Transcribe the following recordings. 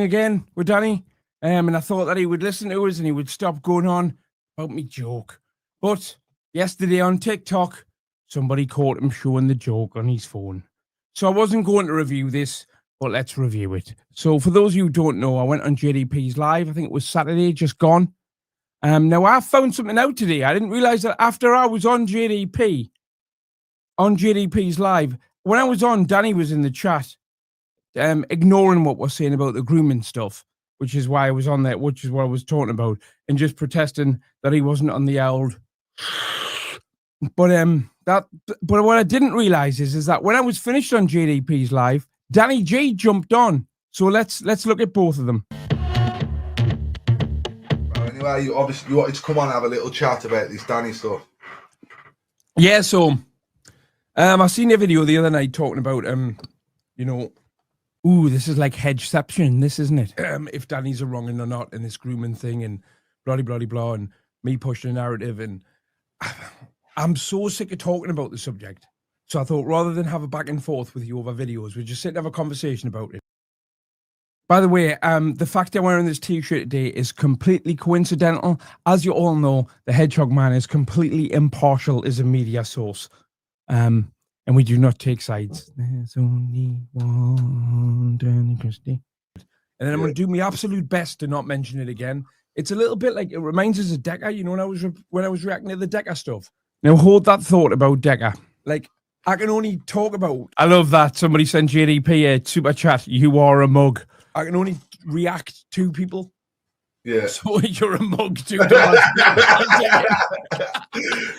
again with Danny, and I thought that he would listen to us and he would stop going on about me joke. But yesterday on TikTok, somebody caught him showing the joke on his phone. So I wasn't going to review this, but let's review it. So for those of you who don't know, I went on JDP's live. I think it was Saturday, just gone. Now I found something out today. I didn't realize that after I was on JDP's live, when I was on, Danny was in the chat, ignoring what we're saying about the grooming stuff, which is why I was on there, which is what I was talking about, and just protesting that he wasn't on the old. But what I didn't realize is that when I was finished on JDP's live, Danny G jumped on. So let's look at both of them. Anyway, you wanted to come on and have a little chat about this Danny stuff. Yeah, so I seen a video the other night talking about this is like hedgeception, this isn't it? If Danny's a wronging or not in this grooming thing and blah blah blah, and me pushing a narrative, and I'm so sick of talking about the subject. So I thought rather than have a back and forth with you over videos, we just sit and have a conversation about it. By the way, the fact I'm wearing this t-shirt today is completely coincidental. As you all know, the Hedgehog man is completely impartial as a media source. And we do not take sides. There's only one Danny Christie. And then I'm going to do my absolute best to not mention it again. It's a little bit like, it reminds us of Decker, you know, when I was reacting to the Decker stuff. Now hold that thought about Decker. Like, I can only talk about... I love that. Somebody sent JDP a super chat. You are a mug. I can only react to people. Yeah. So you're a mug, $2.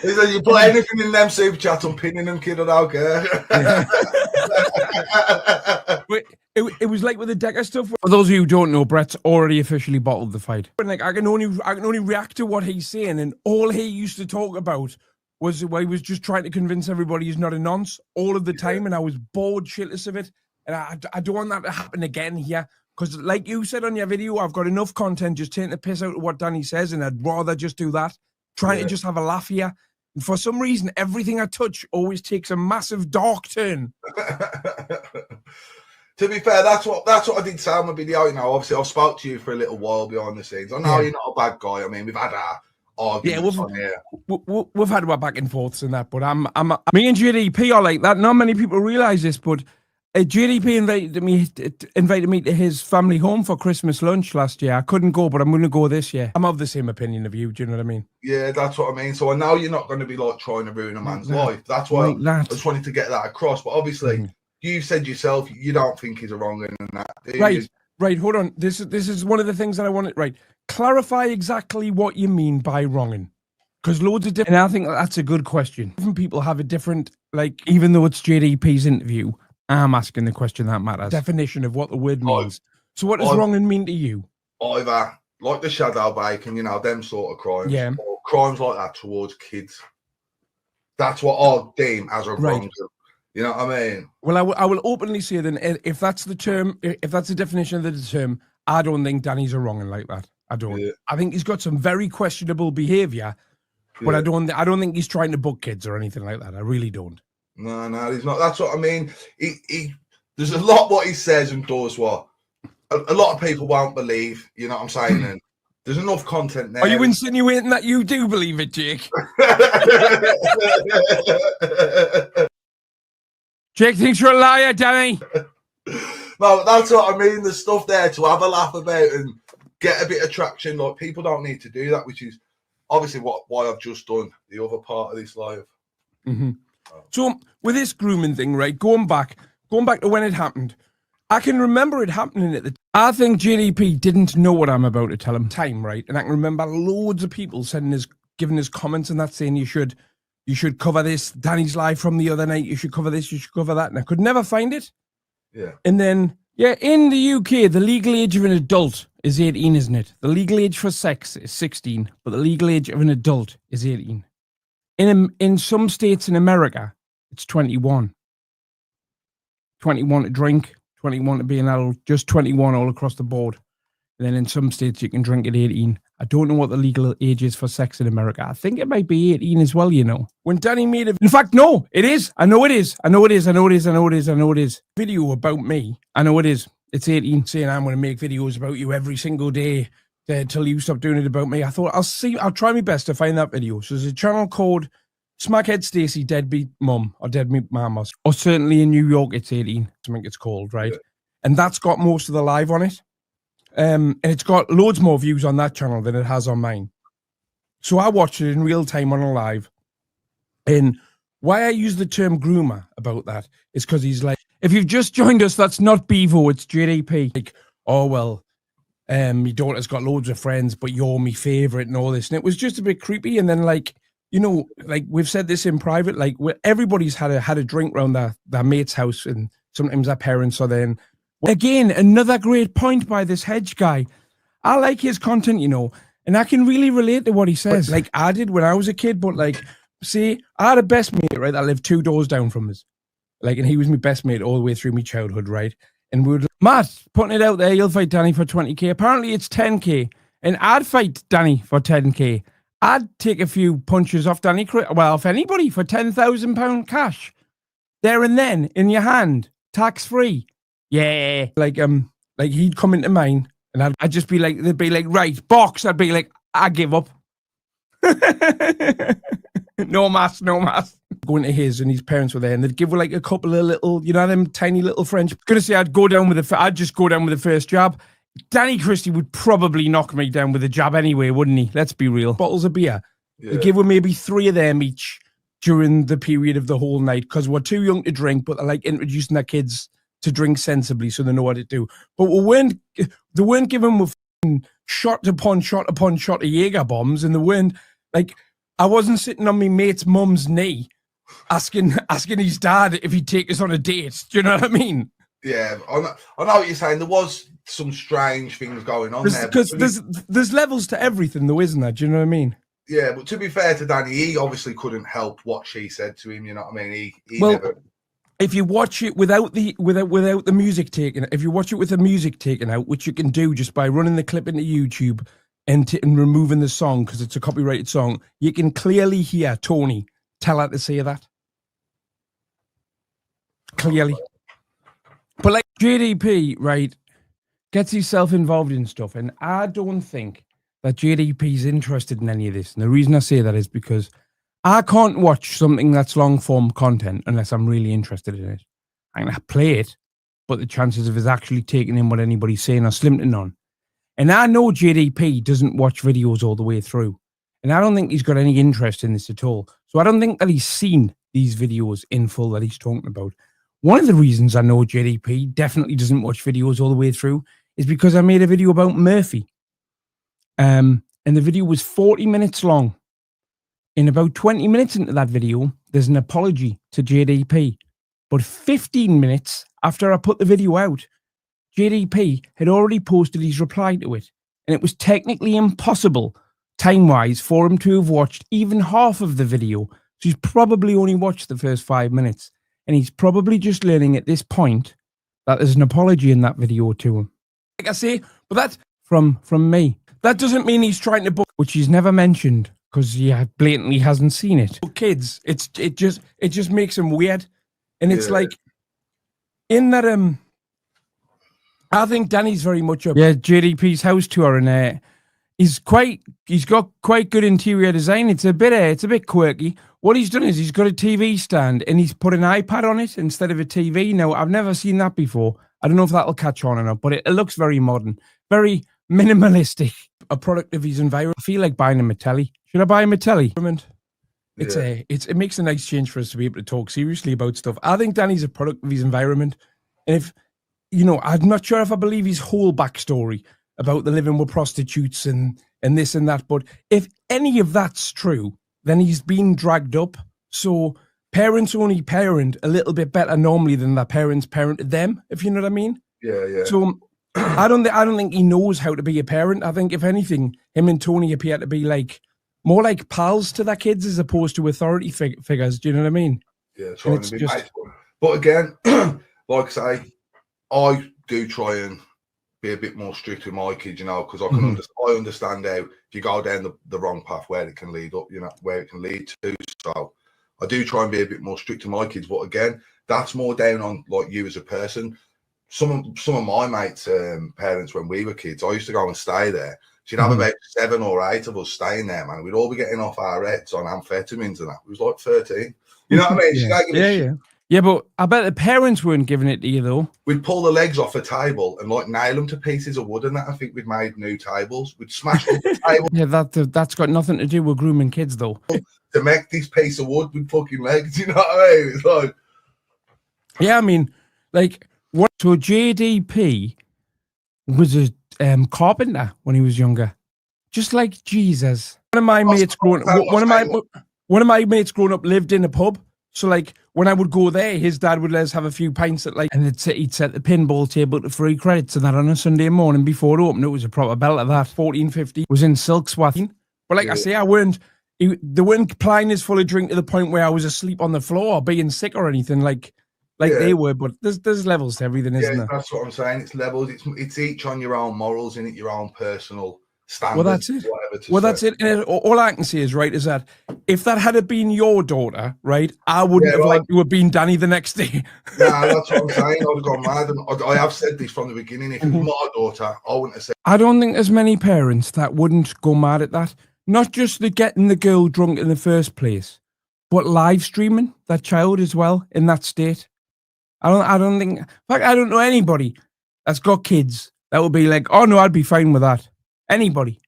He said, you put anything in them super chats, I'm pinning them, kid, I don't care. It was like with the Decker stuff. For those of you who don't know, Brett's already officially bottled the fight. But like I can only react to what he's saying, and all he used to talk about was why he was just trying to convince everybody he's not a nonce all of the time, and I was bored shitless of it. And I don't want that to happen again here. Because like you said on your video, I've got enough content just taking the piss out of what Danny says, and I'd rather just do that. Trying to just have a laugh here. And for some reason, everything I touch always takes a massive dark turn. To be fair, that's what I did say on my video. You know, obviously, I've spoke to you for a little while behind the scenes. I know you're not a bad guy. I mean, we've had our arguments on here. We've had our back and forths and that, but me and JDP are like that. Not many people realize this, but JDP invited me to his family home for Christmas lunch last year. I couldn't go, but I'm going to go this year. I'm of the same opinion of you. Do you know what I mean? Yeah, that's what I mean. So I know you're not going to be like trying to ruin a man's life. That's why I just wanted to get that across. But obviously, you said yourself you don't think he's a wrong and that. Right. Hold on. This is one of the things that I wanted. Right. Clarify exactly what you mean by wronging. Because loads of different... And I think that's a good question. Different people have a different, like, even though it's JDP's interview, I'm asking the question that matters. Definition of what the word means. So what does wronging mean to you? Either, like the shadow bacon, you know, them sort of crimes. Yeah. Or crimes like that towards kids. That's what I deem as a wrong. You know what I mean? Well, I will openly say then, if that's the term, if that's the definition of the term, I don't think Danny's a wronging like that. I don't. Yeah. I think he's got some very questionable behaviour, but I don't think he's trying to book kids or anything like that. I really don't. No, he's not. That's what I mean. He there's a lot what he says and does what a lot of people won't believe. You know what I'm saying? And there's enough content there. Are you insinuating that you do believe it, Jake? Jake thinks you're a liar, Danny. No, that's what I mean. There's stuff there to have a laugh about and get a bit of traction. Like, people don't need to do that, which is obviously why I've just done the other part of this live. So with this grooming thing, right, going back to when it happened, I can remember it happening at the time. I think JDP didn't know what I'm about to tell him right? And I can remember loads of people giving us comments and that saying you should cover this. Danny's live from the other night. You should cover this. You should cover that. And I could never find it. Yeah. And then, in the UK, the legal age of an adult is 18, isn't it? The legal age for sex is 16, but the legal age of an adult is 18. In some states in America, it's 21. 21 to drink, 21 to be an adult, just 21 all across the board. And then in some states, you can drink at 18. I don't know what the legal age is for sex in America. I think it might be 18 as well, you know. When Danny made it... In fact, no, it is. I know it is. Video about me. I know it is. it's 18, saying I'm going to make videos about you every single day till you stop doing it about me. I thought I'll try my best to find that video. So there's a channel called Smackhead Stacey Deadbeat Mum or Deadbeat Mama, or certainly in New York it's 18, something it's called, right? Yeah. And that's got most of the live on it. And it's got loads more views on that channel than it has on mine. So I watched it in real time on a live. And why I use the term groomer about that is because he's like, if you've just joined us, that's not Bevo, it's JDP. Like, oh, well, my daughter's got loads of friends, but you're my favorite and all this. And it was just a bit creepy. And then, like, you know, like we've said this in private, like everybody's had a drink around their mate's house, and sometimes their parents are there. And again, another great point by this Hedge guy. I like his content, you know, and I can really relate to what he says. But, like I did when I was a kid, but like, see, I had a best mate, right, that lived 2 doors down from us. Like, and he was my best mate all the way through my childhood, right? And we would, Matt, putting it out there, you'll fight Danny for 20k. Apparently it's 10k. And I'd fight Danny for 10k. I'd take a few punches off Danny, well, off anybody for £10,000 cash. There and then, in your hand, tax-free. Yeah. Like he'd come into mine, and I'd just be like, they'd be like, right, box. I'd be like, I give up. No mass. Going to his, and his parents were there, and they'd give like a couple of little, you know, them tiny little French. Gonna say I'd just go down with the first jab. Danny Christie would probably knock me down with a jab anyway, wouldn't he? Let's be real. Bottles of beer. Yeah. They give her maybe 3 of them each during the period of the whole night, because we're too young to drink, but they're like introducing their kids to drink sensibly so they know what to do. But they weren't giving with shot upon shot of Jaeger bombs, and they weren't like, I wasn't sitting on my mate's mum's knee asking his dad if he'd take us on a date. Do you know what I mean? Yeah, I know what you're saying. There was some strange things going on there. Because there's levels to everything, though, isn't there? Do you know what I mean? Yeah, but to be fair to Danny, he obviously couldn't help what she said to him. You know what I mean? He never. If you watch it without the music taken, if you watch it with the music taken out, which you can do just by running the clip into YouTube and removing the song because it's a copyrighted song, you can clearly hear Tony tell her to say that. Clearly. But like JDP, right, gets himself involved in stuff, and I don't think that JDP's interested in any of this. And the reason I say that is because I can't watch something that's long-form content unless I'm really interested in it. I can play it, but the chances of us actually taking in what anybody's saying are slim to none. And I know JDP doesn't watch videos all the way through, and I don't think he's got any interest in this at all. So I don't think that he's seen these videos in full that he's talking about. One of the reasons I know JDP definitely doesn't watch videos all the way through is because I made a video about Murphy. And the video was 40 minutes long. In about 20 minutes into that video, there's an apology to JDP. But 15 minutes after I put the video out, JDP had already posted his reply to it. And it was technically impossible, time-wise, for him to have watched even half of the video. So he's probably only watched the first 5 minutes. And he's probably just learning at this point that there's an apology in that video to him. Like I say, but that's from me. That doesn't mean he's trying to book, which he's never mentioned, because he blatantly hasn't seen it. But kids, it just makes him weird. And it's like, in that, I think Danny's very much up. Yeah, JDP's house tour, and he's got quite good interior design. It's a bit quirky. What he's done is he's got a TV stand and he's put an iPad on it instead of a TV. Now, I've never seen that before. I don't know if that'll catch on or not, but it looks very modern, very minimalistic. A product of his environment. I feel like buying him a telly. Should I buy him a telly? It makes a nice change for us to be able to talk seriously about stuff. I think Danny's a product of his environment. And if, you know, I'm not sure if I believe his whole backstory about the living with prostitutes and this and that, but if any of that's true, then he's been dragged up. So parents only parent a little bit better normally than their parents parented them, if you know what I mean. Yeah. So I don't think he knows how to be a parent. I think if anything, him and Tony appear to be like more like pals to their kids as opposed to authority figures. Do you know what I mean? Yeah, trying to be nice. But again, like I say, I do try and be a bit more strict with my kids, you know, because I understand how if you go down the wrong path, where it can lead up, you know, where it can lead to. So I do try and be a bit more strict to my kids. But again, that's more down on like you as a person. some of my mates' parents when we were kids, I used to go and stay there. She'd have about 7 or 8 of us staying there, man. We'd all be getting off our heads on amphetamines and that. It was like 13. You know what I mean? Yeah, but I bet the parents weren't giving it to you, though. We'd pull the legs off a table and like nail them to pieces of wood and that. I think we'd made new tables. We'd smash up the table. Yeah, that's got nothing to do with grooming kids, though. To make this piece of wood with fucking legs, you know what I mean? It's like... Yeah, I mean, like, what? So JDP was a carpenter when he was younger. Just like Jesus. One of my mates growing up lived in a pub. So like when I would go there, his dad would let us have a few pints at like, and he'd set the pinball table to free credits and that on a Sunday morning before it opened. It was a proper belt of that. 1450 was in silk swathing. But like I say, they weren't plying us full of drink to the point where I was asleep on the floor or being sick or anything like they were. But there's levels to everything, isn't there? That's what I'm saying. It's levels. It's each on your own morals and your own personal standards. Well, that's it. That's it. And all I can say is, right, is that if that had been your daughter, right, I wouldn't have liked to have been Danny the next day. Nah, that's what I'm saying. I'd have gone mad. And I have said this from the beginning. If it was my daughter, I wouldn't have said. I don't think there's many parents that wouldn't go mad at that. Not just the getting the girl drunk in the first place, but live streaming that child as well in that state. I don't think. In fact, I don't know anybody that's got kids that would be like, oh no, I'd be fine with that. Anybody.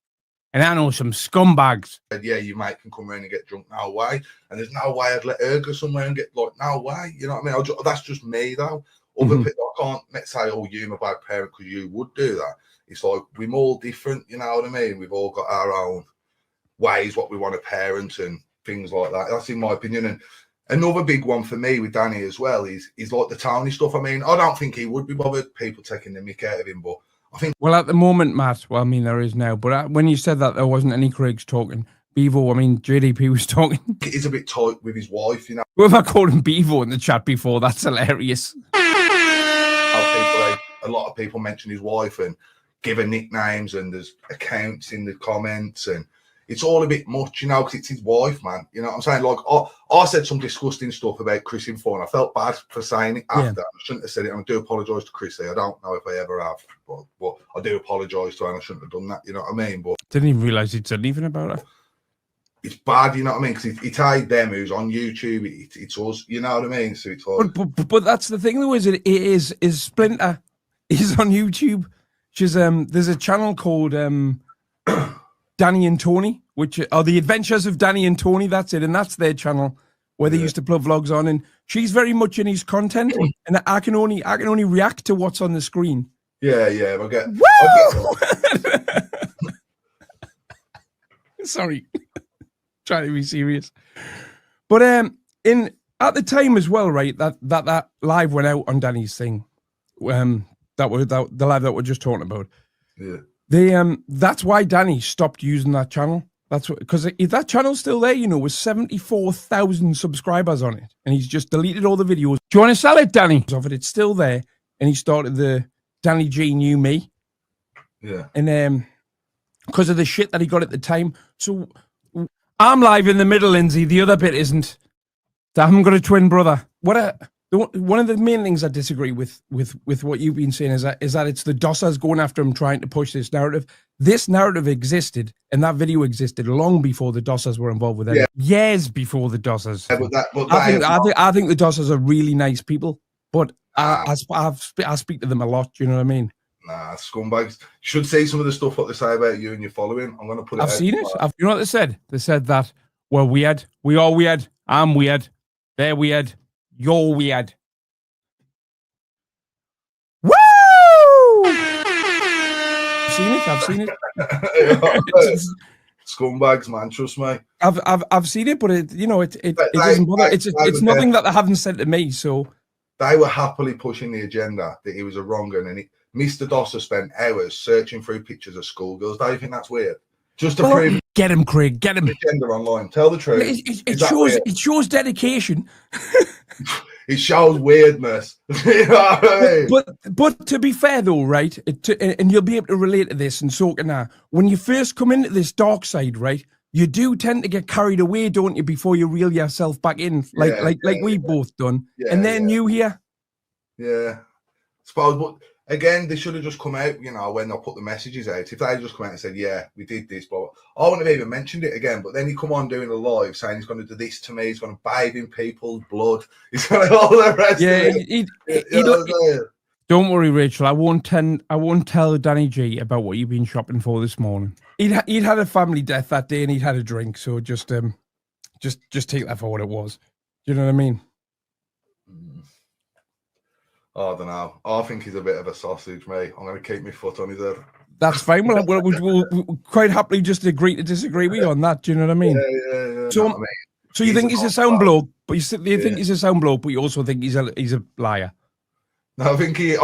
And I know some scumbags. Yeah, your mate can come around and get drunk. No way. And there's no way I'd let her go somewhere and get like, no way. You know what I mean? That's just me though. Other people, I can't let's say, oh, you're a bad parent because you would do that. It's like we're all different. You know what I mean? We've all got our own ways, what we want to parent and things like that. That's in my opinion. And another big one for me with Danny as well is like the Tony stuff. I mean, I don't think he would be bothered people taking the mick out of him, but I think. Well, at the moment, Matt, well, I mean, there is now, but when you said that, there wasn't any Craigs talking. Bevo, I mean, JDP was talking. He's a bit tight with his wife, you know. What if I called him Bevo in the chat before? That's hilarious. A lot of people mention his wife and give her nicknames, and there's accounts in the comments, and it's all a bit much, you know, because it's his wife, man. You know what I'm saying? Like, I said some disgusting stuff about Chris in phone. I felt bad for saying it after. I shouldn't have said it. And I do apologise to Chrissy. I don't know if I ever have, but I do apologise to her, and I shouldn't have done that. You know what I mean? But didn't even realise he'd said anything about her. It's bad, you know what I mean? Because he tied them who's on YouTube. It's us, you know what I mean? So it's like... but that's the thing, though, is Splinter is on YouTube. She's there's a channel called Danny and Tony, which are the Adventures of Danny and Tony. That's it, and that's their channel where they used to put vlogs on. And she's very much in his content, and I can only react to what's on the screen. Yeah, I get. Sorry, trying to be serious, but at the time as well, right? That live went out on Danny's thing. The live that we're just talking about. Yeah. That's why Danny stopped using that channel. That's because if that channel's still there, you know, with 74,000 subscribers on it, and he's just deleted all the videos. Do you want to sell it, Danny? Of it, it's still there, and he started the Danny G Knew Me. Yeah. And because of the shit that he got at the time. So I'm live in the middle, Lindsay. The other bit isn't. I haven't got a twin brother. One of the main things I disagree with what you've been saying is that it's the Dossers going after him, trying to push this narrative. This narrative existed, and that video existed long before the Dossers were involved with it. Yeah. Years before the Dossers. Yeah, I think the Dossers are really nice people, but I speak to them a lot. You know what I mean? Nah, scumbags. You should see some of the stuff what they say about you and your following. I'm going to put it. I've seen it. You know what they said? They said that we're weird. We are weird. I'm weird. They're weird. You're weird. Woo! I've seen it. Scumbags, man. Trust me. I've seen it, but it doesn't bother. It's nothing that they haven't said to me. So they were happily pushing the agenda that he was a wrong un, and Mr. Dosser spent hours searching through pictures of schoolgirls. Don't you think that's weird? Just to prove. Get him, Craig. Get him. Agenda online. Tell the truth. It shows dedication. It shows weirdness. You know what I mean? But to be fair though, right? And you'll be able to relate to this, and so can I. When you first come into this dark side, right? You do tend to get carried away, don't you? Before you reel yourself back in, like we both done. Yeah, and then you here. Yeah. suppose, but again, they should have just come out, you know, when they put the messages out. If they had just come out and said, yeah, we did this, but I wouldn't have even mentioned it again. But then he come on doing a live saying he's going to do this to me, he's going to bathe in people's blood, he's going to all the rest of it. Don't worry, Rachel. I won't tell Danny G about what you've been shopping for this morning. He'd had a family death that day and he'd had a drink, so just take that for what it was. Do you know what I mean? I don't know. I think he's a bit of a sausage, mate. I'm going to keep my foot on his head. That's fine. We'll quite happily just agree to disagree with you on that. Do you know what I mean? Yeah. So you think he's a sound bloke, but you think he's a sound bloke, but you also think he's a liar. No, I think he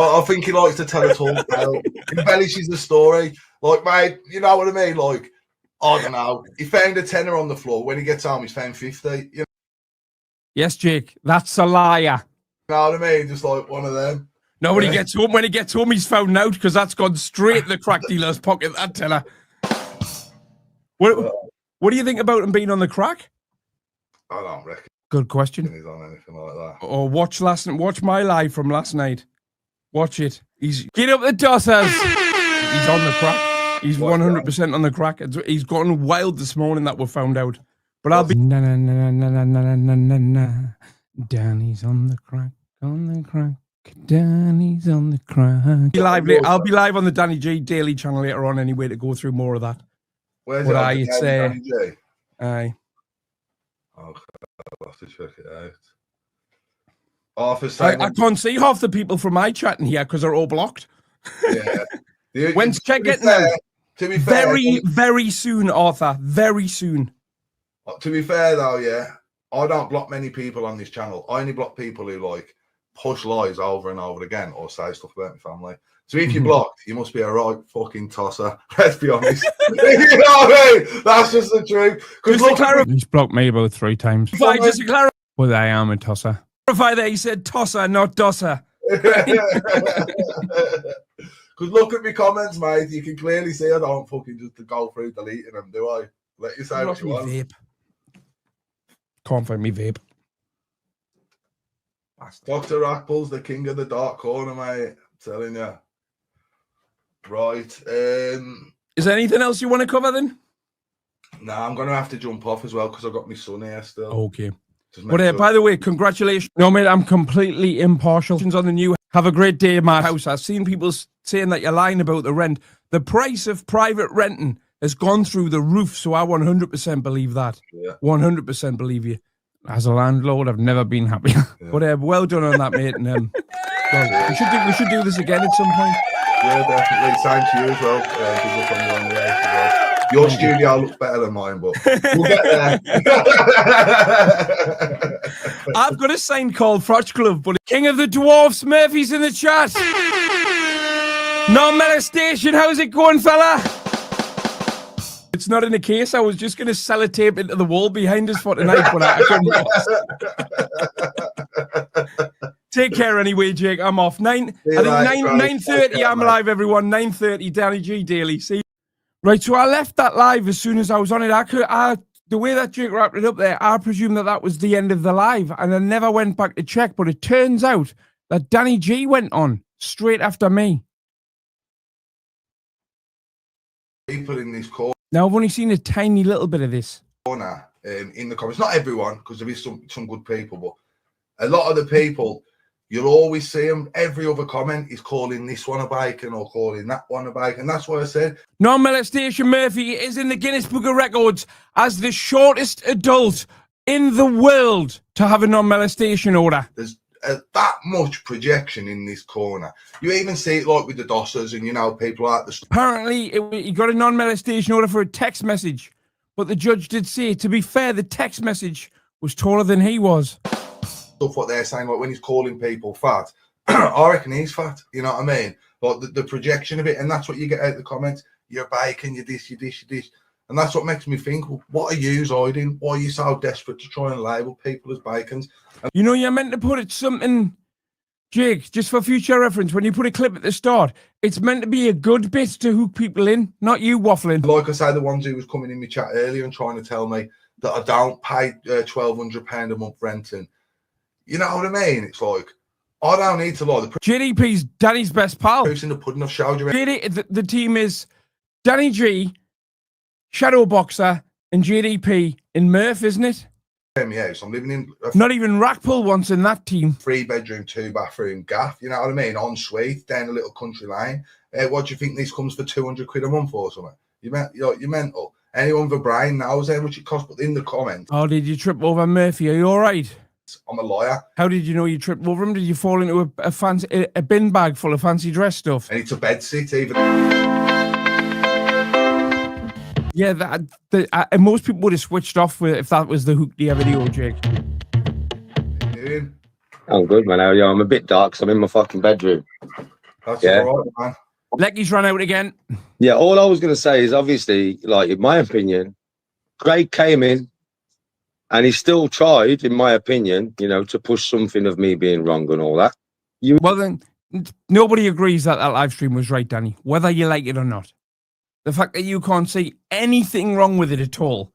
likes to tell a talk. He embellishes the story. Like, mate, you know what I mean? Like, I don't know. He found a tenner on the floor. When he gets home, he's found 50. You know? Yes, Jake. That's a liar. You know what I mean? Just like one of them. No, when he gets home, he's found out because that's gone straight in the crack dealer's pocket, that tenner. What do you think about him being on the crack? I don't reckon. Good question. He's on anything like that. Or watch my live from last night. Watch it. Get up the dossers. He's on the crack. He's 100% on the crack. He's gotten wild this morning that we found out. But I'll be Danny's on the crack, Danny's on the crack. I'll be live on the Danny G Daily channel later on anyway to go through more of that. Where's it? Aye. Okay, I'll have to check it out. I can't see half the people from my chat in here because they're all blocked. Yeah. When's check getting out? To be fair, very soon, Arthur. Very soon. To be fair, though, yeah, I don't block many people on this channel. I only block people who like push lies over and over again or say stuff about my family. So if you're blocked, you must be a right fucking tosser. Let's be honest. You know what I mean? That's just the truth. He's blocked me about 3 times. Just to clarify, well, I am a tosser. Clarify that he said tosser, not dosser. Because look at my comments, mate. You can clearly see I don't fucking just go through deleting them, do I? Let you say what you want. Vape. Can't find me vape. Dr. Apple's the king of the dark corner, mate. I'm telling you. Right. Is there anything else you want to cover then? Nah, I'm going to have to jump off as well because I've got my son here still. Okay. But by the way, congratulations. No, mate, I'm completely impartial. On the new Have a Great Day, my house. I've seen people saying that you're lying about the rent. The price of private renting has gone through the roof, so I 100% believe that. Yeah. 100% believe you. As a landlord, I've never been happier. Yeah. But well done on that, mate. And we should do this again at some point. Yeah, definitely. Same to you as well. Good luck on your own way as well. Your studio looks better than mine, but we'll get there. I've got a sign called Frotch Glove, but King of the Dwarfs, Murphy's in the chat. Non-molestation, how's it going, fella? It's not in a case. I was just going to sellotape into the wall behind us for tonight, but I couldn't. Take care anyway, Jake. I'm off. 9:30. I'm live, everyone. 9:30. Danny G Daily. See. Right, so I left that live as soon as I was on it. The way that Jake wrapped it up there, I presumed that was the end of the live, and I never went back to check. But it turns out that Danny G went on straight after me. People in this corner. Now I've only seen a tiny little bit of this. In the comments, not everyone, because there is some good people, but a lot of the people. You'll always see them. Every other comment is calling this one a bacon or calling that one a bacon. That's why I said. Non-molestation Murphy is in the Guinness Book of Records as the shortest adult in the world to have a non-molestation order. There's that much projection in this corner. You even see it like with the dossers and, you know, people like the... Apparently, he got a non-molestation order for a text message. But the judge did say, to be fair, the text message was taller than he was. Stuff what they're saying, like when he's calling people fat, I reckon he's fat. You know what I mean? Like the projection of it, and that's what you get out of the comments. You're bacon, you this, and that's what makes me think. Well, what are you hiding? Why are you so desperate to try and label people as bacons? And you know, you're meant to put it something, Jake, just for future reference. When you put a clip at the start, it's meant to be a good bit to hook people in, not you waffling. Like I say, the ones who was coming in my chat earlier and trying to tell me that I don't pay £1,200 a month renting. You know what I mean? It's like, I don't need to lie. The JDP's Danny's best pal. proof's in the pudding. I've showed you. The team is Danny G, Shadow Boxer, and JDP in Murph, isn't it? Yeah, so I'm living in not even Rackpool once in that team. 3-bedroom, 2-bathroom gaff. You know what I mean? En suite down a little country lane. What do you think this comes for 200 quid a month or something? You're mental. Anyone with a brain knows how much it costs. But in the comments. Oh, did you trip over Murphy? Are you all right? I'm a liar. How did you know you tripped over him? Did you fall into a fancy a bin bag full of fancy dress stuff? And it's a bed sit even. Yeah, and most people would have switched off if that was the Hookdia video, Jake. I'm good, man. How are you? I'm a bit dark because I'm in my fucking bedroom. That's all right, man. Lecky's run out again. Yeah, all I was going to say is obviously, like, in my opinion, Craig came in and he still tried, in my opinion, you know, to push something of me being wrong and all that. Well, then, nobody agrees that live stream was right, Danny, whether you like it or not. The fact that you can't see anything wrong with it at all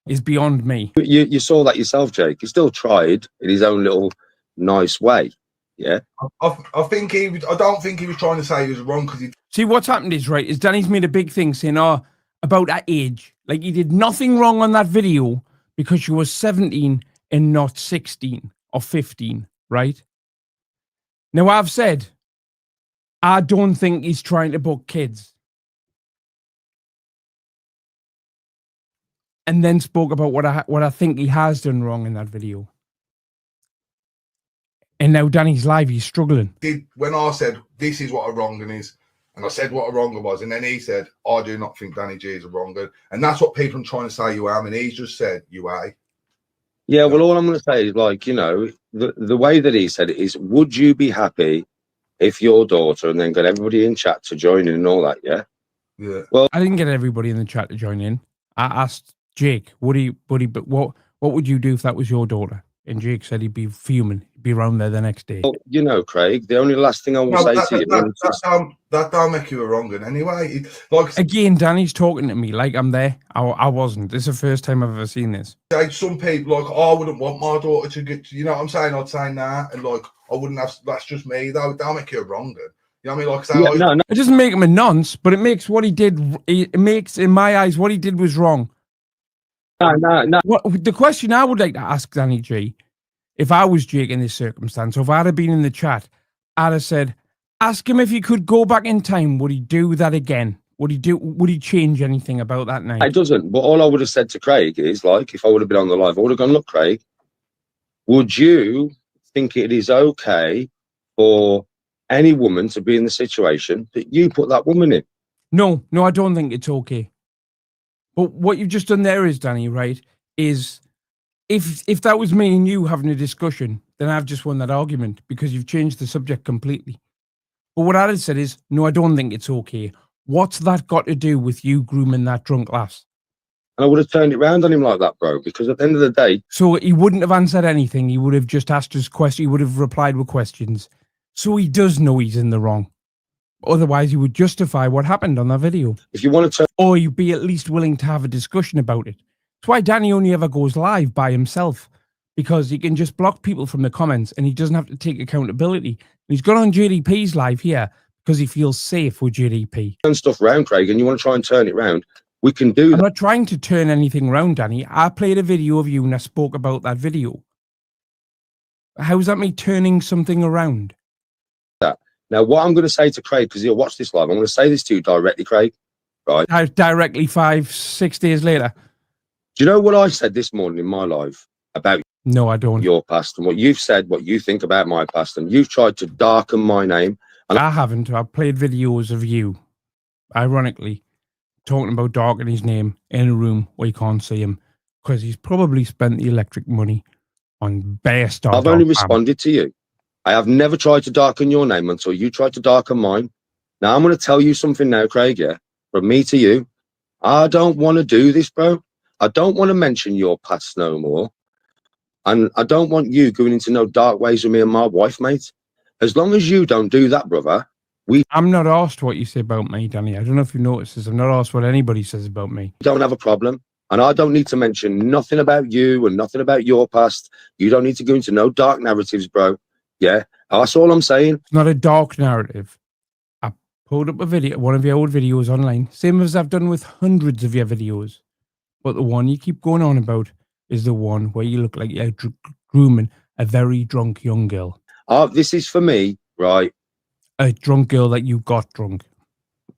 is beyond me. You saw that yourself, Jake. He still tried in his own little nice way. Yeah. I don't think he was trying to say he was wrong because he. See, what's happened is, right, is Danny's made a big thing saying, about that age. Like, he did nothing wrong on that video because she was 17 and not 16 or 15, right? Now, I've said, I don't think he's trying to book kids. And then spoke about what I think he has done wrong in that video. And now Danny's live, he's struggling. When I said, this is what a wrong is, and I said what a wrong was, and then he said, I do not think Danny G is a wrong. And that's what people are trying to say you are, and he's just said, you are. Yeah, well, all I'm going to say is, like, you know, the way that he said it is, would you be happy if your daughter, and then got everybody in chat to join in and all that, yeah? Yeah. Well, I didn't get everybody in the chat to join in. I asked Jake, what would you do if that was your daughter? And Jake said he'd be fuming. He'd be around there the next day. Well, you know, Craig, the only last thing I will say to you... That don't make you a wrong one anyway. Like, again, Danny's talking to me like I'm there. I wasn't. This is the first time I've ever seen this. Like, some people, like, I wouldn't want my daughter to get, you know what I'm saying? I'd say nah. And, like, I wouldn't have, that's just me. That'll make you a wrong one. You know what I mean? Like, say, no. It doesn't make him a nonce, but it makes what he did, it makes, in my eyes, what he did was wrong. No. The question I would like to ask Danny G, if I was Jake in this circumstance, or if I'd have been in the chat, I'd have said, ask him if he could go back in time. Would he do that again? Would he change anything about that night? It doesn't. But all I would have said to Craig is, like, if I would have been on the live, I would have gone, look, Craig, would you think it is okay for any woman to be in the situation that you put that woman in? No, I don't think it's okay. But what you've just done there is, Danny, right, is if that was me and you having a discussion, then I've just won that argument because you've changed the subject completely. But what I had said is, no, I don't think it's okay. What's that got to do with you grooming that drunk lass? And I would have turned it round on him like that, bro, because at the end of the day... So he wouldn't have answered anything. He would have just asked his question. He would have replied with questions. So he does know he's in the wrong. Otherwise, he would justify what happened on that video. If you want to turn... Or you'd be at least willing to have a discussion about it. That's why Danny only ever goes live by himself. Because he can just block people from the comments and he doesn't have to take accountability. He's gone on JDP's live here because he feels safe with JDP. Turn stuff round, Craig, and you want to try and turn it round, we can do that. I'm not trying to turn anything round, Danny. I played a video of you and I spoke about that video. How's that me turning something around? Now, what I'm going to say to Craig, because he'll watch this live, I'm going to say this to you directly, Craig, right? Directly 5-6 days later. Do you know what I said this morning in my live about No, I don't. your past and what you've said, what you think about my past, and you've tried to darken my name? And I haven't. I've played videos of you, ironically, talking about darkening his name in a room where you can't see him because he's probably spent the electric money on bare stuff. I've only responded to you. I have never tried to darken your name until you tried to darken mine. Now, I'm going to tell you something now, Craig, yeah? From me to you, I don't want to do this, bro. I don't want to mention your past no more. And I don't want you going into no dark ways with me and my wife, mate. As long as you don't do that, brother, I'm not asked what you say about me, Danny. I don't know if you noticed this. I'm not asked what anybody says about me. don't have a problem. And I don't need to mention nothing about you and nothing about your past. You don't need to go into no dark narratives, bro. Yeah, that's all I'm saying. It's not a dark narrative. I pulled up a video, one of your old videos online, same as I've done with hundreds of your videos. But the one you keep going on about is the one where you look like you're grooming a very drunk young girl. This is for me, right? A drunk girl that you got drunk.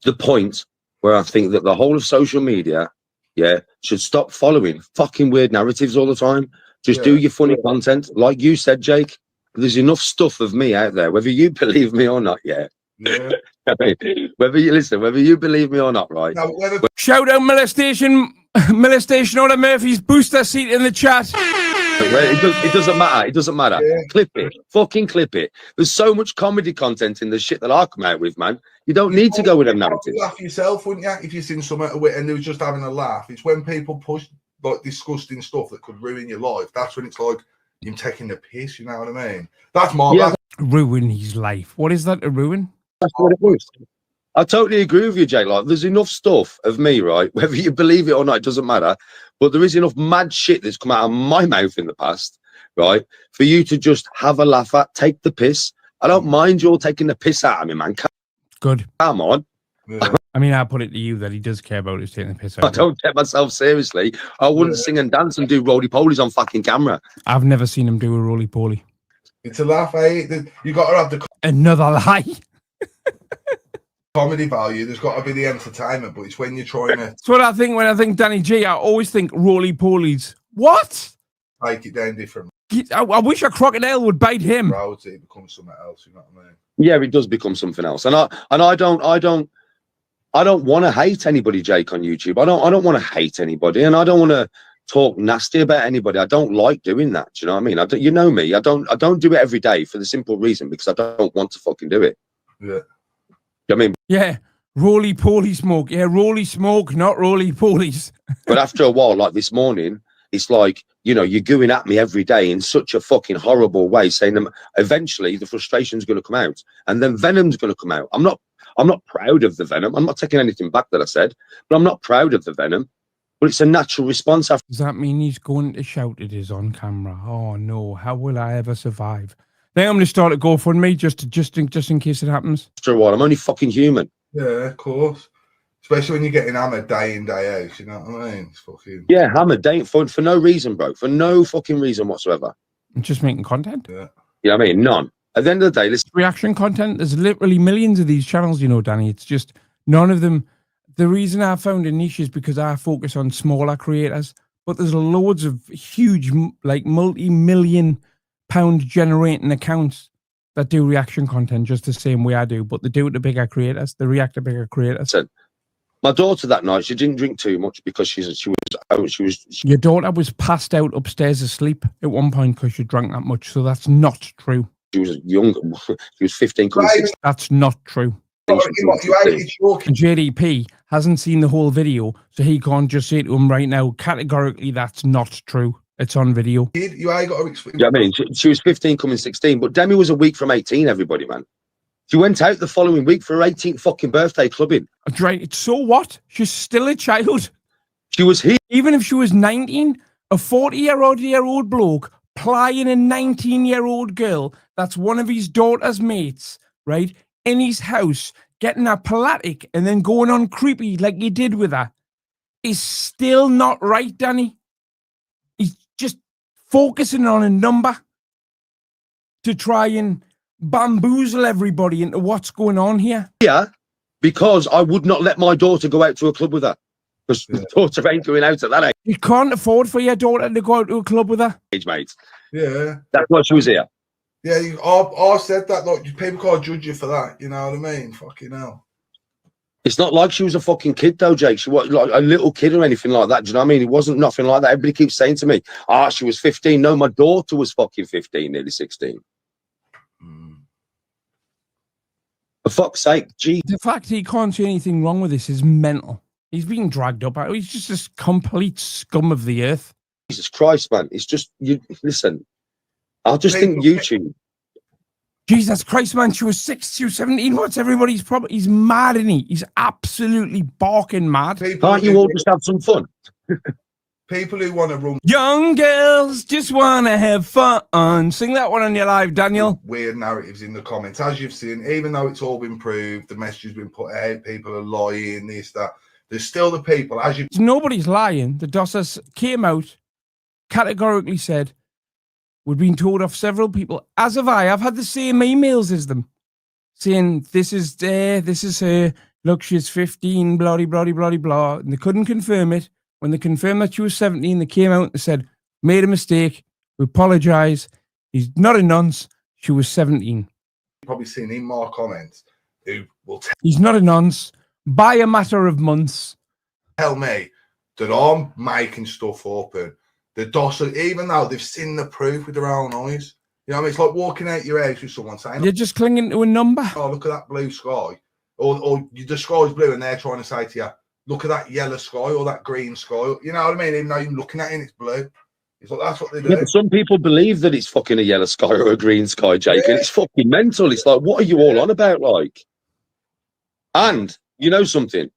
The point where I think that the whole of social media, yeah, should stop following fucking weird narratives all the time. Just do your funny content. Like you said, Jake, there's enough stuff of me out there, whether you believe me or not, yeah. Whether you believe me or not, right? No, Shout out molestation order Murphy's booster seat in the chat. It doesn't matter. It doesn't matter. Yeah. Clip it. Fucking clip it. There's so much comedy content in the shit that I come out with, man. You don't need to go with them narratives. Laugh yourself, wouldn't you? If you've seen something and they were just having a laugh. It's when people push like disgusting stuff that could ruin your life. That's when it's like you're taking the piss. You know what I mean? That's my Ruin his life. What is that to ruin? That's what it was. I totally agree with you, Jake. Like, there's enough stuff of me, right? Whether you believe it or not, it doesn't matter. But there is enough mad shit that's come out of my mouth in the past, right? For you to just have a laugh at, take the piss. I don't mind you all taking the piss out of me, man. Good. Come on. Yeah. I mean, I put it to you that he does care about us taking the piss out. I don't take myself seriously. I wouldn't sing and dance and do roly-polies on fucking camera. I've never seen him do a roly-poly. It's a laugh, eh? You got to have the Another lie. comedy value. There's got to be the entertainment, but it's when you're trying to That's what I think when I think Danny G. I always think roly-polies. What? take it down different I wish a crocodile would bite him. routes. It becomes something else. You know what I mean? Yeah, it does become something else. And I don't want to hate anybody, Jake, on YouTube. I don't want to hate anybody, and I don't want to talk nasty about anybody. I don't like doing that. Do you know what I mean? You know me. I don't do it every day for the simple reason because I don't want to fucking do it. Yeah. I mean, Yeah, roly-poly smoke. Yeah, roly smoke, not roly-polies. but after a while, like this morning, it's like, you know, you're going at me every day in such a fucking horrible way, saying them. Eventually, the frustration's going to come out, and then venom's going to come out. I'm not proud of the venom. I'm not taking anything back that I said, but I'm not proud of the venom. But it's a natural response after. Does that mean he's going to shout it is on camera? Oh no, how will I ever survive? Then I'm going to start a GoFundMe just in case it happens. After a while, I'm only fucking human. Yeah, of course. Especially when you're getting hammered day in, day out. You know what I mean? It's fucking... Yeah, hammered, ain't fun for no reason, bro. For no fucking reason whatsoever. I'm just making content. Yeah. You know what I mean? None. At the end of the day, listen. Reaction content. There's literally millions of these channels, you know, Danny. It's just none of them. The reason I found a niche is because I focus on smaller creators, but there's loads of huge, like multi-million pound generating accounts that do reaction content just the same way I do, but they do it to bigger creators. They react to bigger creators. Listen, my daughter that night, she didn't drink too much because she was. Your daughter was passed out upstairs asleep at one point because she drank that much, so that's not true. She was young. She was 15, coming 16. That's not true. And JDP hasn't seen the whole video, so he can't just say to him right now, categorically, that's not true. It's on video. You ain't got to explain. Yeah, I mean, she was 15, coming 16, but Demi was a week from 18, everybody, man. She went out the following week for her 18th fucking birthday clubbing. Right, so what? She's still a child. She was here. Even if she was 19, a 40-year-old bloke plying a 19-year-old girl that's one of his daughter's mates, right, in his house, getting her palatic and then going on creepy like you did with her, is still not right, Danny. He's just focusing on a number to try and bamboozle everybody into what's going on here. Yeah, because I would not let my daughter go out to a club with her. Because the daughter ain't going out at that age. You can't afford for your daughter to go out to a club with her. Age, mate. Yeah. That's why she was here. Yeah, I said that. Like, people can't judge you for that. You know what I mean? Fucking hell. It's not like she was a fucking kid, though, Jake. She wasn't like a little kid or anything like that. Do you know what I mean? It wasn't nothing like that. Everybody keeps saying to me, she was 15. No, my daughter was fucking 15, nearly 16. For fuck's sake, gee. The fact he can't see anything wrong with this is mental. He's being dragged up. He's just this complete scum of the earth. Jesus Christ, man. It's just, you listen, I just think YouTube. Jesus Christ, man. She was 6, she was 17. What's everybody's problem? He's mad, isn't he? He's absolutely barking mad. Can't you all just have some fun? people who want to run Young girls just want to have fun. Sing that one on your live, Daniel. weird narratives in the comments, as you've seen, even though it's all been proved, the message has been put out, people are lying, this, that. There's still the people, as you Nobody's lying. The Dossers came out, categorically said, we've been told off several people, as have I. I've had the same emails as them, saying, this is her, look, she's 15, blah, blah, blah, blah, blah. And they couldn't confirm it. When they confirmed that she was 17, they came out and said, made a mistake, we apologise. He's not a nonce, she was 17. probably seen in my comments who will He's not a nonce, by a matter of months. tell me that I'm making stuff up, and the Dawson, even though they've seen the proof with their own eyes, you know what I mean? It's like walking out your house with someone saying, You're just clinging to a number. oh, look at that blue sky, or the sky's blue and they're trying to say to you, look at that yellow sky or that green sky, you know what I mean? Even though you're looking at it and it's blue. It's like, that's what they do. Yeah, but some people believe that it's fucking a yellow sky or a green sky, Jake, and it's fucking mental. It's like, what are you all on about, like? And you know something?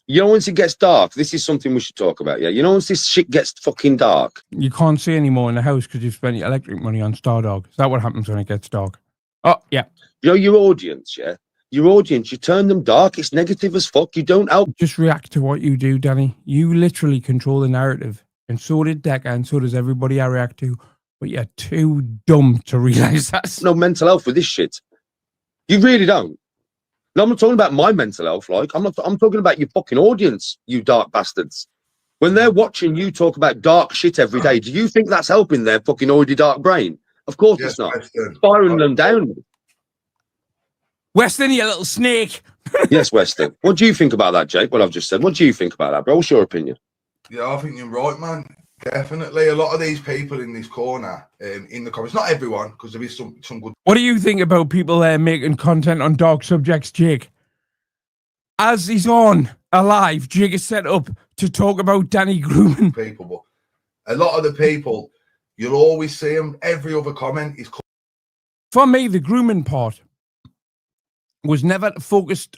You know, once it gets dark, this is something we should talk about, yeah? You know, once this shit gets fucking dark. You can't see anymore in the house because you've spent your electric money on Stardog. Is that what happens when it gets dark? Oh, yeah. You know, your audience, yeah? Your audience, you turn them dark. It's negative as fuck. You don't help. Just react to what you do, Danny. You literally control the narrative. And so did Decca, and so does everybody I react to. But you're too dumb to realise that. No mental health with this shit. You really don't. No, I'm not talking about my mental health, like. I'm talking about your fucking audience, you dark bastards. When they're watching you talk about dark shit every day, do you think that's helping their fucking already dark brain? Of course Yes, it's not. Weston. Spiraling them down. Weston, you little snake. Yes, Weston. What do you think about that, Jake? What I've just said. What do you think about that, bro? What's your opinion? Yeah, I think you're right, man. Definitely. A lot of these people in this corner, in the comments, not everyone, because there is some good What do you think about people making content on dark subjects, Jake? As he's on alive, Jake is set up to talk about Danny grooming. people, but a lot of the people, you'll always see them. Every other comment is For me, the grooming part was never focused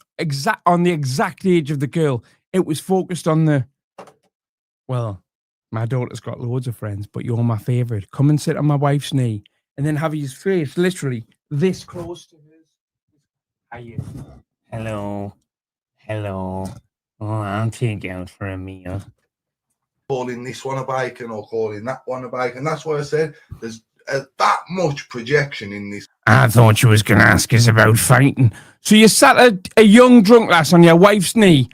on the exact age of the girl. It was focused on the, well, my daughter's got loads of friends, but you're my favourite. Come and sit on my wife's knee and then have his face literally this close to hers. How you? Hello. Hello. Oh, I'll take you out for a meal. calling this one a bacon or calling that one a bacon. That's why I said there's that much projection in this. I thought you was going to ask us about fighting. So you sat a young drunk lass on your wife's knee,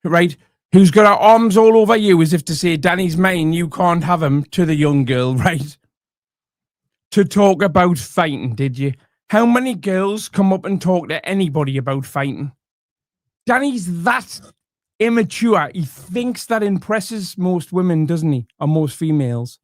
right, who's got her arms all over you as if to say, Danny's mine, you can't have him, to the young girl, right? To talk about fighting, did you? How many girls come up and talk to anybody about fighting? Danny's that immature. He thinks that impresses most women, doesn't he? Or most females.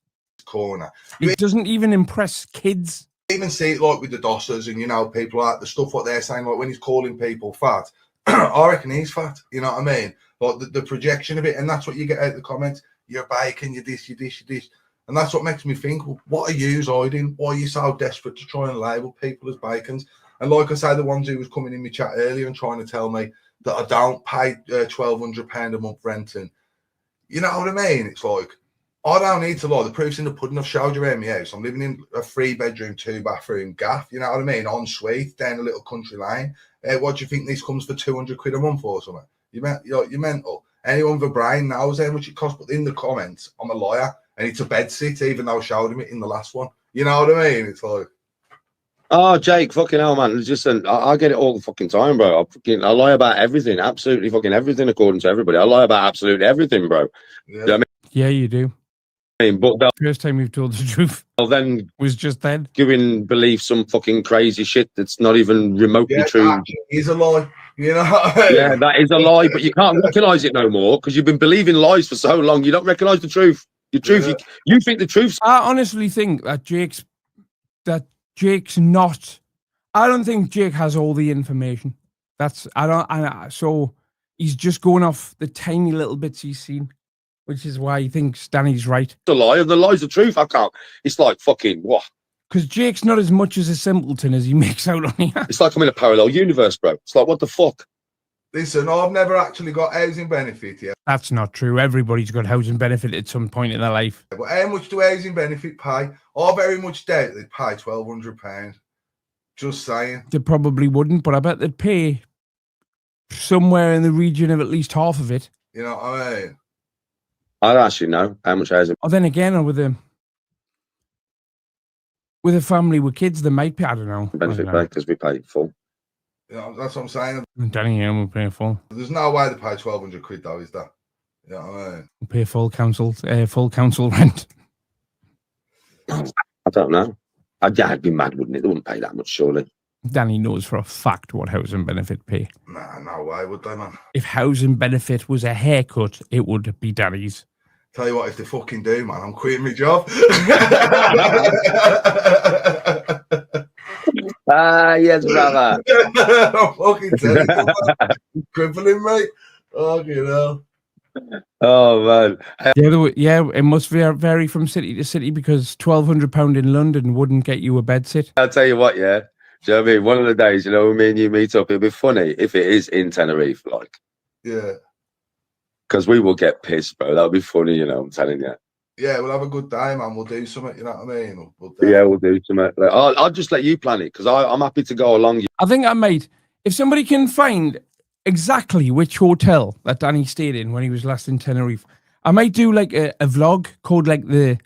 Corner. It doesn't even impress kids. Even see it like with the Dossers and, you know, people like the stuff what they're saying, like when he's calling people fat, I reckon he's fat, you know what I mean? Like the projection of it, and that's what you get out of the comments. You're bacon, you're this, you're this, you're this. And that's what makes me think, well, what are you hiding? Why are you so desperate to try and label people as bacons? And like I say, the ones who was coming in my chat earlier and trying to tell me that I don't pay £1,200 a month renting. You know what I mean? It's like, I don't need to lie. The proof's in the pudding. I've showed you around my house. I'm living in a 3-bedroom, 2-bathroom gaff. You know what I mean? En suite down a little country lane. What do you think this comes for £200 a month or something? You're mental. Anyone with a brain knows how much it costs. But in the comments, I'm a liar and it's a bed sit, even though I showed him it in the last one. You know what I mean? It's like, Oh, Jake, fucking hell, man. Listen, I get it all the fucking time, bro. I lie about everything, absolutely fucking everything, according to everybody. I lie about absolutely everything, bro. yeah. You know what Yeah, you do. I mean? But First time we've told the truth they'll then was just then. go and believe some fucking crazy shit that's not even remotely true. That is a lie. You know what I mean? Yeah, that is a lie, but you can't recognise it no more because you've been believing lies for so long. You don't recognise the truth. The truth. Yeah. You think the truth's... I honestly think that Jake's not. I don't think Jake has all the information. So he's just going off the tiny little bits he's seen, which is why he thinks Danny's right. a lie, and the lie's the truth. I can't. It's like fucking what? Because Jake's not as much as a simpleton as he makes out on here. It's like I'm in a parallel universe, bro. It's like, what the fuck? Listen, I've never actually got housing benefit yet. That's not true. Everybody's got housing benefit at some point in their life. But how much do housing benefit pay? I very much doubt they'd pay £1,200. Just saying. They probably wouldn't, but I bet they'd pay somewhere in the region of at least half of it. You know what I mean? I don't actually know how much housing. Or then again, with a family with kids, they might pay. I don't know. Benefit pay because we pay full. You know, that's what I'm saying. Danny, yeah, we'll pay full. There's no way they pay £1,200 though, is there? You know what I mean? We'll pay full council rent. I don't know. I'd be mad, wouldn't it? They wouldn't pay that much, surely. Danny knows for a fact what housing benefit pay. Nah, no way would they, man. If housing benefit was a haircut, it would be Danny's. Tell you what, if they fucking do, man, I'm quitting my job. Yes, brother. I'm fucking telling you, man. Crippling, mate. Oh, you know. Oh, man. Yeah, it must vary from city to city because £1,200 in London wouldn't get you a bed sit. I'll tell you what, yeah. Do you know what I mean? One of the days, you know, me and you meet up, it'll be funny if it is in Tenerife, like. Yeah. Because we will get pissed, bro. That'll be funny, you know, I'm telling you. Yeah, we'll have a good day, man. We'll do something, you know what I mean? We'll do something. Like, I'll just let you plan it because I'm happy to go along. I think I might. If somebody can find exactly which hotel that Danny stayed in when he was last in Tenerife, I might do like a vlog called like the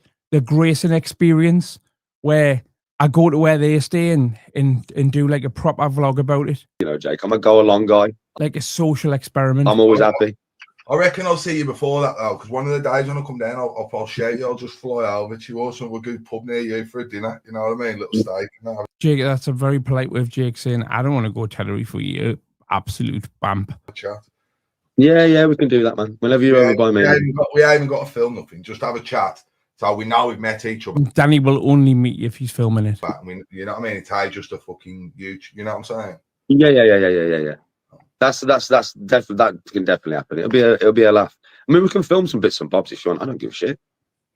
Grayson Experience, where I go to where they stay and do like a proper vlog about it. You know, Jake, I'm a go along guy. Like a social experiment. I'm always happy. I reckon I'll see you before that though, because one of the days when I come down, I'll shout you. I'll just fly over to you or some good pub near you for a dinner. You know what I mean? Little steak. You know? Jake, that's a very polite way of Jake saying, I don't want to go to Tenerife for you. Absolute bamp. Chat. Yeah, we can do that, man. Whenever you're over by me. We haven't got to film nothing. Just have a chat. So we know we've met each other. Danny will only meet you if he's filming it. But, I mean, you know what I mean? It's just a fucking huge. You know what I'm saying? Yeah. That's definitely, that can definitely happen. It'll be a laugh. I mean, we can film some bits and bobs if you want. I don't give a shit.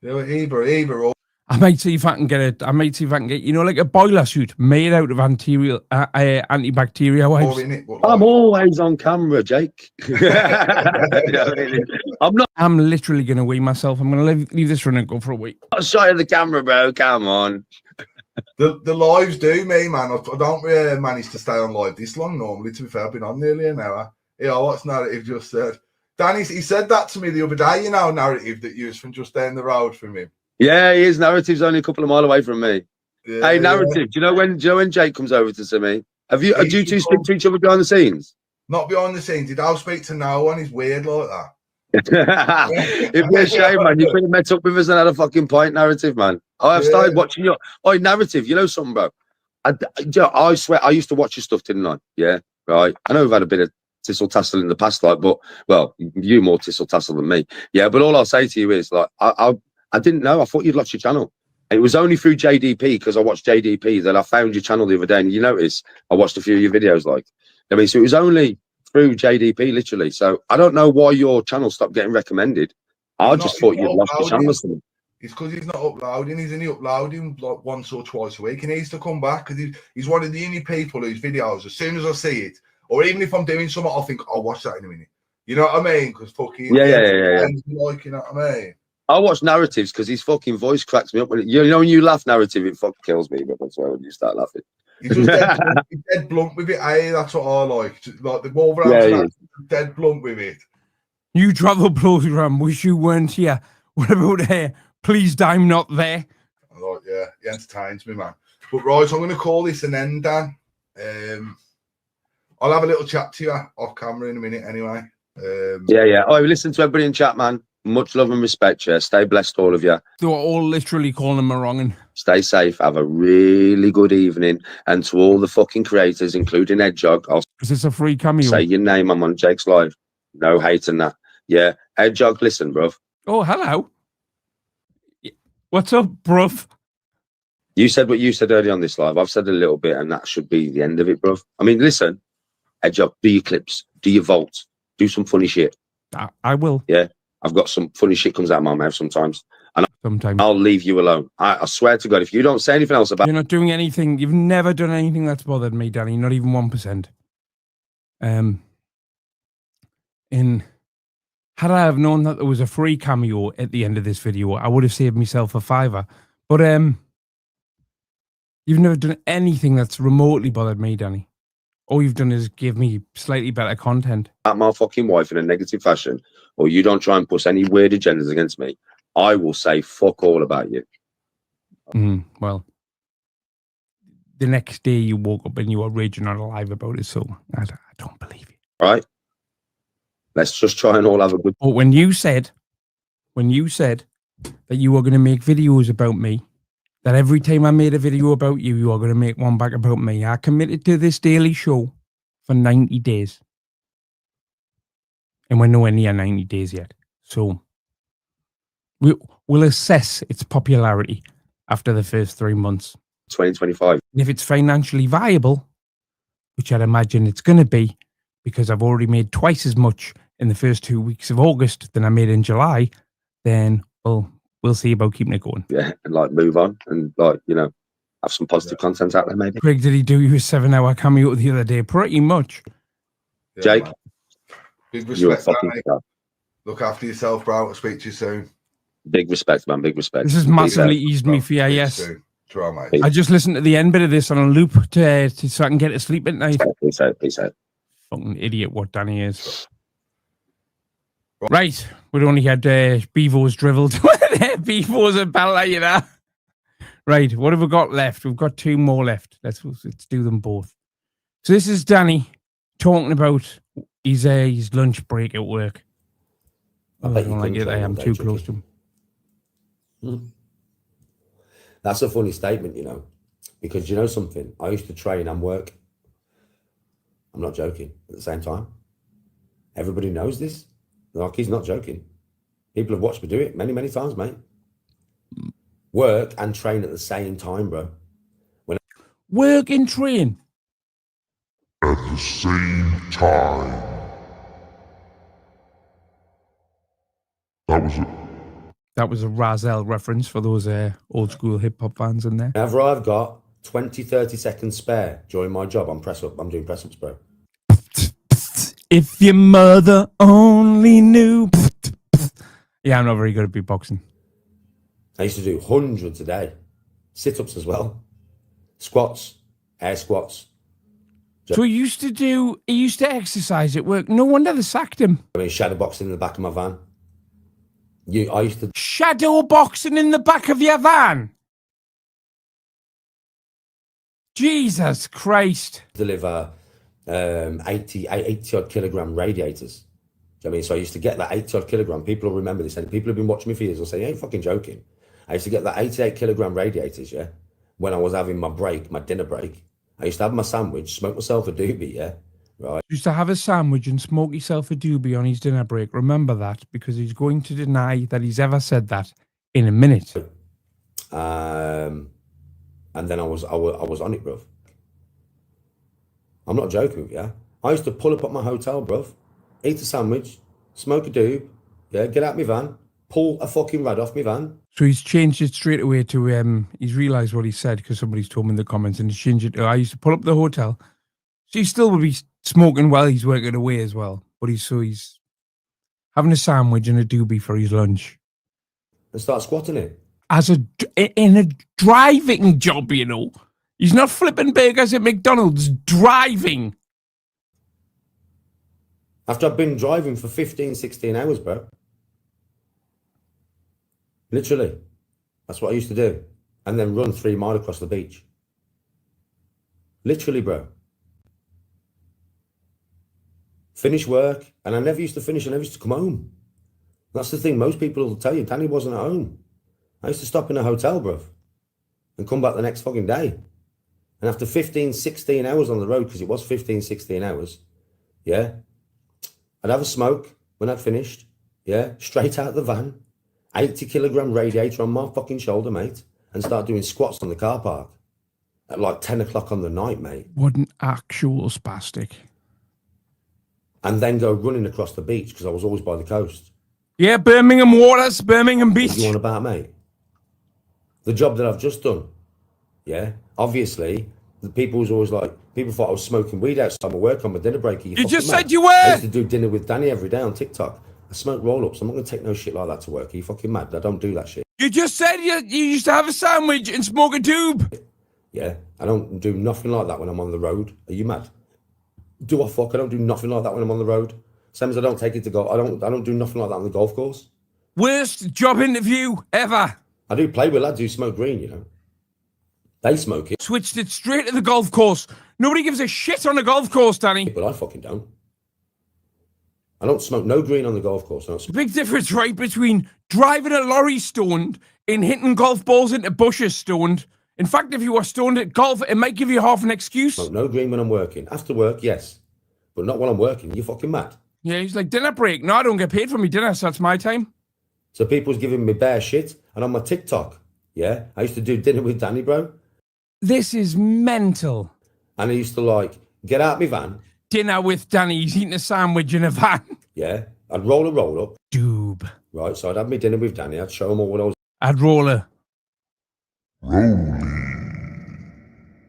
Yeah, either or. I might see if I can get you know, like a boiler suit made out of antibacterial wipes. I'm always on camera, Jake. I'm literally going to wee myself. I'm going to leave this run and go for a week. Not shy of the camera, bro. Come on. The lives do me, man. I don't really manage to stay on live this long normally. To be fair, I've been on nearly an hour. Yeah, what's Narrative just said? Danny, he said that to me the other day, you know, Narrative that you was from just down the road from him. Yeah, he is. Narrative's only a couple of miles away from me. Yeah, hey, Narrative, do you know when Jake comes over to see me? Do you two speak to each other behind the scenes? Not behind the scenes. He don't speak to no one. He's weird like that. It'd be a shame, man. You could have met up with us and had a fucking pint, Narrative, man. I've started watching your Narrative. You know something, bro? I swear, I used to watch your stuff, didn't I? Yeah, right. I know we've had a bit of tissel tassel in the past, like, but well, you more tissel tassel than me. Yeah, but all I'll say to you is, like, I didn't know. I thought you'd lost your channel. And it was only through JDP because I watched JDP that I found your channel the other day. And you notice I watched a few of your videos, like, I mean, so it was only through JDP, literally. So I don't know why your channel stopped getting recommended. I just thought you'd lost your channel or something. It's because he's not uploading. He's only uploading like once or twice a week. He needs to come back because he's one of the only people whose videos, as soon as I see it, or even if I'm doing something, I'll think, I'll watch that in a minute. You know what I mean? Because fucking yeah. Like, you know what I mean? I watch Narratives because his fucking voice cracks me up. When you know when you laugh, Narrative, it fucking kills me. But that's why when you start laughing, he's just dead blunt with it. That's what I like. Like the Wolverhampton, dead blunt with it. You travel program. Wish you weren't here. What about here? Please, I'm not there. Like, yeah, he entertains me, man. But right, so I'm going to call this an end, Dan. I'll have a little chat to you off camera in a minute, anyway. Yeah. Oh, listen to everybody in chat, man. Much love and respect, yeah. Stay blessed, all of you. They were all literally calling him a wrong'un. Stay safe. Have a really good evening. And to all the fucking creators, including Hedgehog, I'll is this a free cameo? Say your name. I'm on Jake's live. No hate in that. Yeah. Hedgehog, listen, bruv. Oh, hello. What's up, bruv? You said what you said earlier on this live. I've said a little bit, and that should be the end of it, bruv. I mean, listen, Hedgehog, do your clips, do your vaults, do some funny shit. I will. Yeah. I've got some funny shit comes out of my mouth sometimes. And sometimes I'll leave you alone. I swear to God, if you don't say anything else about... You're not doing anything. You've never done anything that's bothered me, Danny. Not even 1%. And had I have known that there was a free cameo at the end of this video, I would have saved myself a $5. But you've never done anything that's remotely bothered me, Danny. All you've done is give me slightly better content. At my fucking wife in a negative fashion, or you don't try and push any weird agendas against me, I will say fuck all about you. Well, the next day you woke up and you were raging on live about it, so I don't believe you. Right? Let's just try and all have a good... But when you said that you were going to make videos about me, that every time I made a video about you, you are going to make one back about me, I committed to this daily show for 90 days. And we're nowhere near 90 days yet. So we'll assess its popularity after the first 3 months. 2025. And if it's financially viable, which I'd imagine it's going to be, because I've already made twice as much in the first 2 weeks of August than I made in July, then we'll see about keeping it going. Yeah, and like move on and like, you know, have some positive content out there maybe. Craig, did he do you a 7-hour cameo the other day? Pretty much. Yeah, Jake, man. Big you're a respect, fucking Danny. star. Look after yourself, bro. I'll speak to you soon. Big respect, man. Big respect. This has massively eased me for yes. Try, mate. I just listened to the end bit of this on a loop so I can get to sleep at night. Peace out. Peace out. Fucking idiot what Danny is. Right, we'd only had Bevo's dribbled. Bevo's a bella, you know. Right, what have we got left? We've got 2 more left. Let's do them both. So this is Danny talking about his lunch break at work. I don't like it. I am too close to him. That's a funny statement, you know, because you know something? I used to train and work. I'm not joking at the same time. Everybody knows this. Like, he's not joking. People have watched me do it many, many times, mate. Work and train at the same time, bro. Work and train? At the same time. That was it. That was a Razel reference for those old school hip hop fans in there. Whenever I've got 20, 30 seconds spare during my job, I'm doing press ups, bro. If your mother only knew. Yeah, I'm not very good at beatboxing. I used to do hundreds a day. Sit-ups as well. Squats, air squats. So he used to exercise at work. No wonder they sacked him. I mean, shadow boxing in the back of my van. I used to Shadow boxing in the back of your van? Jesus Christ. deliver 80 odd kilogram radiators. Do you know what I mean? So I used to get that 80 odd kilogram. People will remember this, and people have been watching me for years will say, you ain't fucking joking. I used to get that 88 kilogram radiators, yeah, when I was having my break, my dinner break. I used to have my sandwich, smoke myself a doobie, yeah, right? Used to have a sandwich and smoke himself a doobie on his dinner break. Remember that, because he's going to deny that he's ever said that in a minute. And then I was on it, bruv. I'm not joking with you. I used to pull up at my hotel, bruv, eat a sandwich, smoke a doob, yeah, get out my van, pull a fucking rad off my van. So he's changed it straight away to, he's realised what he said because somebody's told me in the comments, and he's changed it to, I used to pull up at the hotel. So he still would be smoking while he's working away as well. But he's having a sandwich and a doobie for his lunch. And start squatting it. In a driving job, you know. He's not flipping burgers at McDonald's, driving. After I've been driving for 15, 16 hours, bro. Literally. That's what I used to do. And then run 3 miles across the beach. Literally, bro. Finish work. And I never used to finish. I never used to come home. That's the thing. Most people will tell you, Danny wasn't at home. I used to stop in a hotel, bro. And come back the next fucking day. And after 15, 16 hours on the road, because it was 15, 16 hours, yeah, I'd have a smoke when I'd finished, yeah, straight out the van, 80 kilogram radiator on my fucking shoulder, mate, and start doing squats on the car park at like 10 o'clock on the night, mate. What an actual spastic. And then go running across the beach, because I was always by the coast. Yeah, Birmingham Waters, Birmingham Beach. What do you want about, mate? The job that I've just done, yeah, obviously, the people was always like, People thought I was smoking weed outside my work on my dinner break. You just mad? said you I were. used to do dinner with Danny every day on TikTok. I smoke roll-ups. I'm not going to take no shit like that to work. Are you fucking mad? I don't do that shit. You just said you used to have a sandwich and smoke a tube. Yeah, I don't do nothing like that when I'm on the road. Are you mad? Do I fuck? I don't do nothing like that when I'm on the road. Same as I don't take it to go. I don't do nothing like that on the golf course. Worst job interview ever. I do play with lads who smoke green, you know. They smoke it, Switched it straight to the golf course. Nobody gives a shit on a golf course, Danny. but I fucking don't. I don't smoke no green on the golf course. I don't smoke. Big difference, right, between driving a lorry stoned and hitting golf balls into bushes stoned. In fact, if you were stoned at golf, it might give you half an excuse. Smoke no green when I'm working. After work, yes, but not while I'm working. You fucking mad? Yeah, he's like, dinner break. No, I don't get paid for me dinner, so that's my time. So people's giving me bare shit, and on my TikTok, yeah, I used to do dinner with Danny, bro, This is mental. and I used to like get out my van, Dinner with Danny. He's eating a sandwich in a van. yeah, I'd roll a roll up, Doob. right. So I'd have my dinner with Danny. I'd show him all what I was I'd roll a.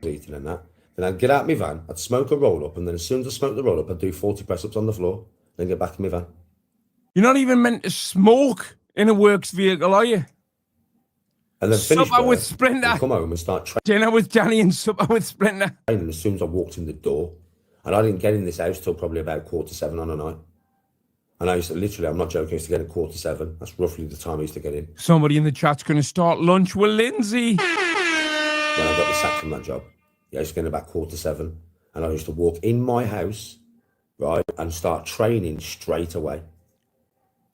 eating and that. Then I'd get out my van, I'd smoke a roll up, and then as soon as I smoked the roll up, I'd do 40 press ups on the floor, then get back in my van. You're not even meant to smoke in a works vehicle, are you? And then finish Supper work, with Sprinter. and come home and start Dinner with Danny and supper with Sprinter. training as soon as I walked in the door. And I didn't get in this house till probably about 7:15 on a night. And I used to literally, I'm not joking, I used to get in 7:15. That's roughly the time I used to get in Somebody in the chat's going to start lunch with Lindsay. when I got the sack from that job. Yeah, I used to get in about 7:15. And I used to walk in my house, right, and start training straight away.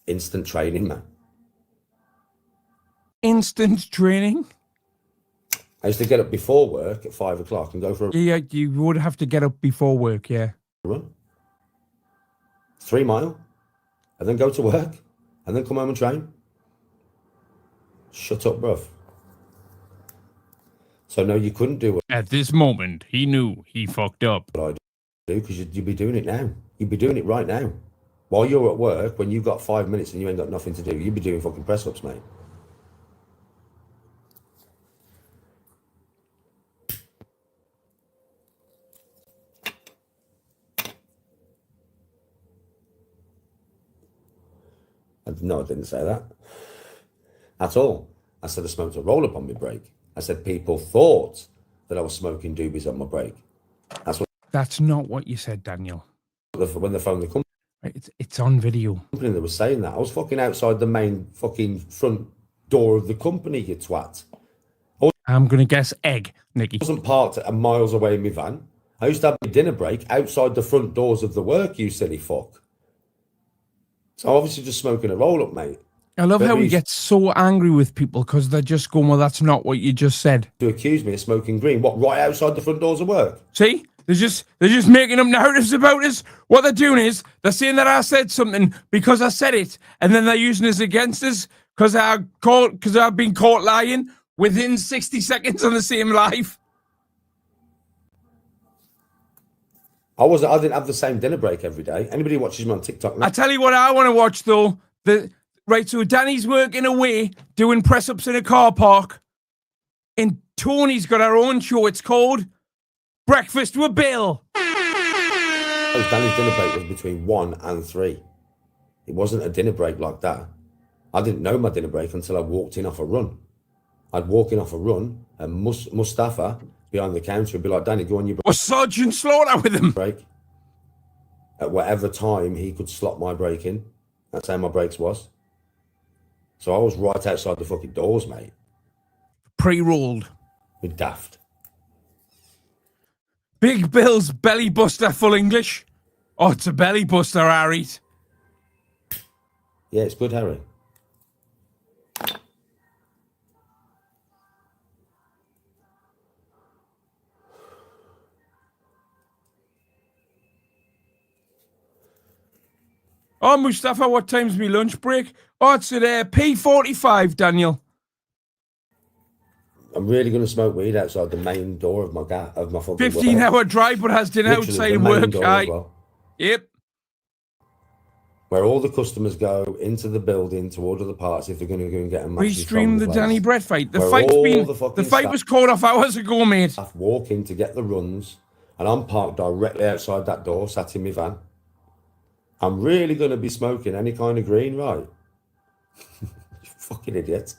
Instant training, man. Instant training. I used to get up before work at 5 o'clock and go for a Yeah, you would have to get up before work, yeah. run. 3 mile. And then go to work. And then come home and train. Shut up, bruv. So no, you couldn't do At this moment, he knew he fucked up. what I do because you'd be doing it now. You'd be doing it right now. While you're at work, when you've got 5 minutes and you ain't got nothing to do, you'd be doing fucking press-ups, mate. No, I didn't say that at all. I said I smoked a roll-up on my break. I said people thought that I was smoking doobies on my break. That's not what you said, Daniel. When they phoned the company, It's on video. that was saying that. I was fucking outside the main fucking front door of the company, you twat. I'm going to guess egg, Nicky. I wasn't parked a miles away in my van. I used to have my dinner break outside the front doors of the work, you silly fuck. So obviously just smoking a roll-up, mate. I love how he Babies. gets so angry with people because they're just going, well, that's not what you just said. To accuse me of smoking green. What, right outside the front doors of work? See? They're just making up narratives about us. What they're doing is they're saying that I said something because I said it, and then they're using us against us because I've been caught lying within 60 seconds on the same live. I didn't have the same dinner break every day. Anybody who watches me on TikTok now, I tell you what I want to watch though. So Danny's working away doing press ups in a car park, and Tony's got her own show. It's called Breakfast with Bill. Danny's dinner break was between 1 and 3. It wasn't a dinner break like that. I didn't know my dinner break until I walked in off a run. I'd walk in off a run, and Mustafa behind the counter would be like, Danny, go on your Was Sergeant Slaughter with him? break. At whatever time he could slot my break in. That's how my breaks was. So I was right outside the fucking doors, mate. Pre-rolled. With daft. Big Bill's belly buster full English. Oh, it's a belly buster, Harry. Yeah, it's good, Harry. Oh, Mustafa, what time's me lunch break? Oh, it's at P45, Daniel. I'm really going to smoke weed outside the main door of my fucking 15-hour drive, but has dinner Literally, outside the of main work. door Aye. as well. Yep. Where all the customers go into the building to order the parts if they're going to go and get them. Restream the Danny Brett fight. The Where fight's all been. the fucking The fight staff- was called off hours ago, mate. Staff walk in to get the runs and I'm parked directly outside that door, sat in my van. I'm really going to be smoking any kind of green, right? You fucking idiot.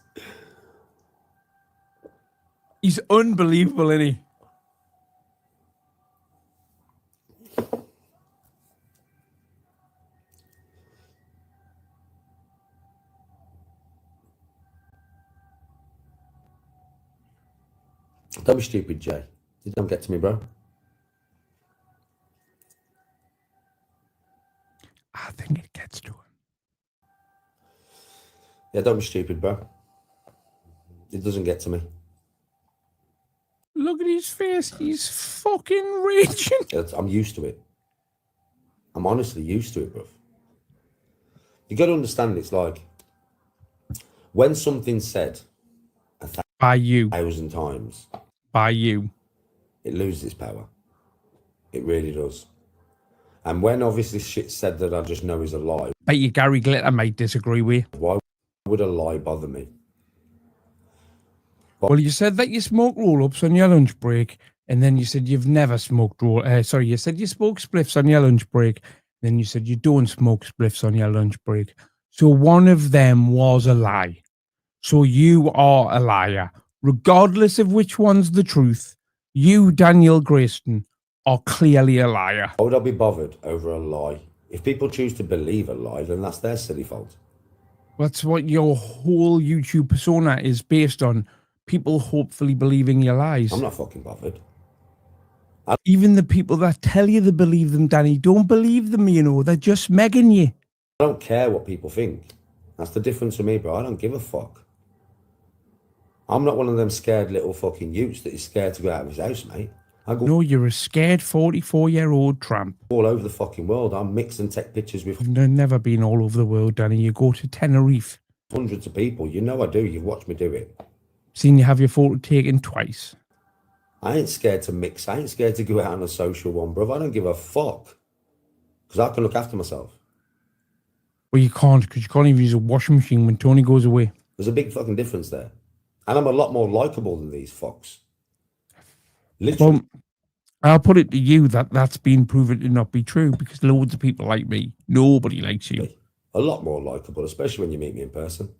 He's unbelievable, isn't he? Don't be stupid, Jay. You don't get to me, bro. I think it gets to him. Yeah, don't be stupid, bro. It doesn't get to me. Look at his face. He's fucking raging. I'm used to it. I'm honestly used to it, bro. You got to understand, it's like when something's said By you. 1,000 times, By you. it loses its power. It really does. And when obviously shit's said that I just know is a lie, Bet you Gary Glitter might disagree with you. why would a lie bother me? Well, you said that you smoke roll-ups on your lunch break, and then you said you've never smoked you said you smoke spliffs on your lunch break, then you said you don't smoke spliffs on your lunch break. So one of them was a lie. So you are a liar. Regardless of which one's the truth, you, Daniel Grayston, are clearly a liar. Why would I be bothered over a lie? If people choose to believe a lie, then that's their silly fault. That's what your whole YouTube persona is based on. People hopefully believing your lies. I'm not fucking bothered. Even the people that tell you they believe them, Danny, don't believe them, you know. They're just megging you. I don't care what people think. That's the difference for me, bro. I don't give a fuck. I'm not one of them scared little fucking youths that is scared to go out of his house, mate. I go No, you're a scared 44-year-old tramp. all over the fucking world. I mix and take pictures with You've never been all over the world, Danny. You go to Tenerife. hundreds of people. You know I do. You've watched me do it. Seen you have your photo taken twice. I ain't scared to mix. I ain't scared to go out on a social one, bro. I don't give a fuck. Because I can look after myself. Well, you can't, because you can't even use a washing machine when Tony goes away. There's a big fucking difference there. And I'm a lot more likable than these fucks. Literally. Well, I'll put it to you that that's been proven to not be true, because loads of people like me. Nobody likes you. A lot more likable, especially when you meet me in person.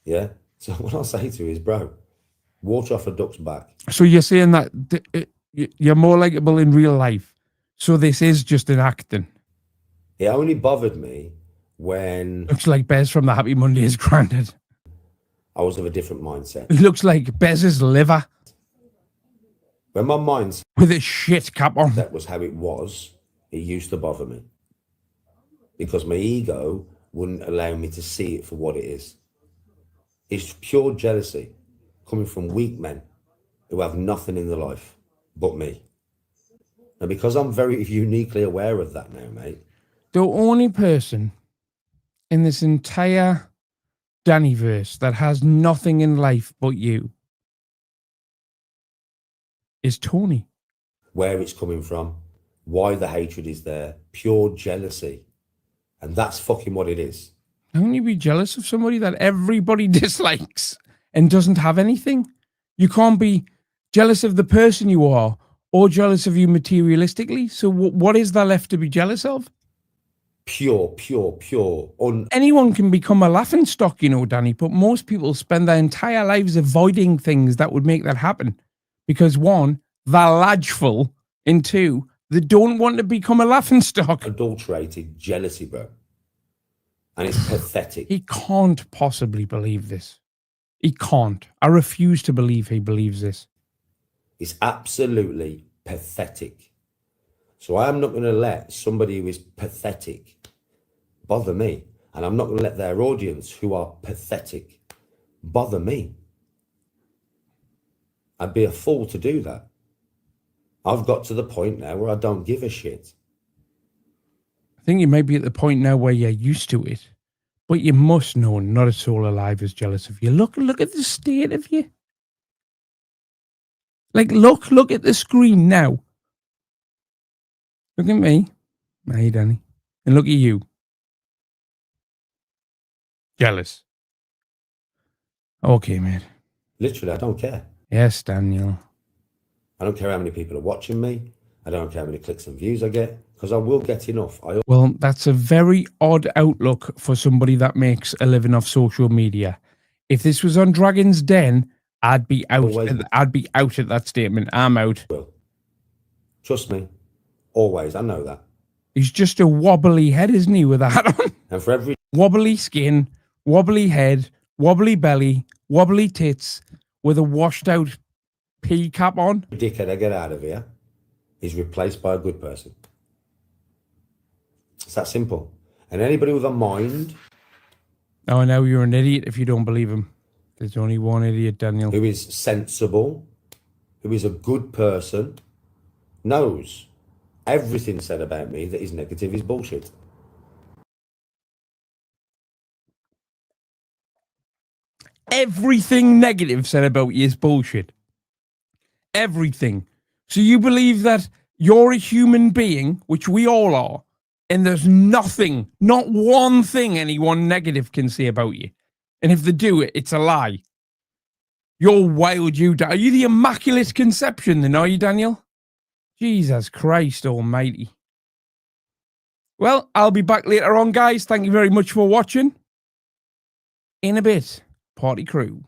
Yeah? So what I'll say to you is, bro, water off a duck's back. So you're saying that you're more likable in real life. So this is just an acting. It only bothered me when Looks like Bez from the Happy Mondays, granted. I was of a different mindset. It looks like Bez's liver When my mindset with a shit cap on. was how it was, it used to bother me. Because my ego wouldn't allow me to see it for what it is. It's pure jealousy coming from weak men who have nothing in their life but me. And because I'm very uniquely aware of that now, mate. The only person in this entire Dannyverse that has nothing in life but you is Tony. Where it's coming from, why the hatred is there, pure jealousy. And that's fucking what it is. How can you be jealous of somebody that everybody dislikes and doesn't have anything? You can't be jealous of the person you are or jealous of you materialistically. So what is there left to be jealous of? Pure. Anyone can become a laughingstock, you know, Danny, but most people spend their entire lives avoiding things that would make that happen. Because one, they're lageful, and two, they don't want to become a laughingstock. Adulterated jealousy, bro. And it's pathetic. He can't possibly believe this. He can't. I refuse to believe he believes this. It's absolutely pathetic. So I'm not going to let somebody who is pathetic bother me. And I'm not going to let their audience who are pathetic bother me. I'd be a fool to do that. I've got to the point now where I don't give a shit. I think you may be at the point now where you're used to it. But you must know not a soul alive is jealous of you. Look at the state of you. Like, look at the screen now. Look at me. Hey, Danny. And look at you. Jealous. Okay, mate. Literally, I don't care. Yes, Daniel. I don't care how many people are watching me. I don't care how many clicks and views I get, because I will get enough. Well, that's a very odd outlook for somebody that makes a living off social media. If this was on Dragon's Den, I'd be out. Always. I'd be out at that statement. I'm out. Trust me. Always. I know that. He's just a wobbly head, isn't he, with that on? And for every Wobbly skin, wobbly head, wobbly belly, wobbly tits, with a washed out pea cap on. dickhead I get out of here is replaced by a good person. It's that simple. And anybody with a mind... Oh, now you're an idiot if you don't believe him. There's only one idiot, Daniel. Who is sensible, who is a good person, knows everything said about me that is negative is bullshit. Everything negative said about you is bullshit. Everything. So you believe that you're a human being, which we all are, and there's nothing, not one thing anyone negative can say about you. And if they do it, it's a lie. You're wild, are you the Immaculate Conception then, are you, Daniel? Jesus Christ almighty. Well, I'll be back later on, guys. Thank you very much for watching. In a bit, Party Crew.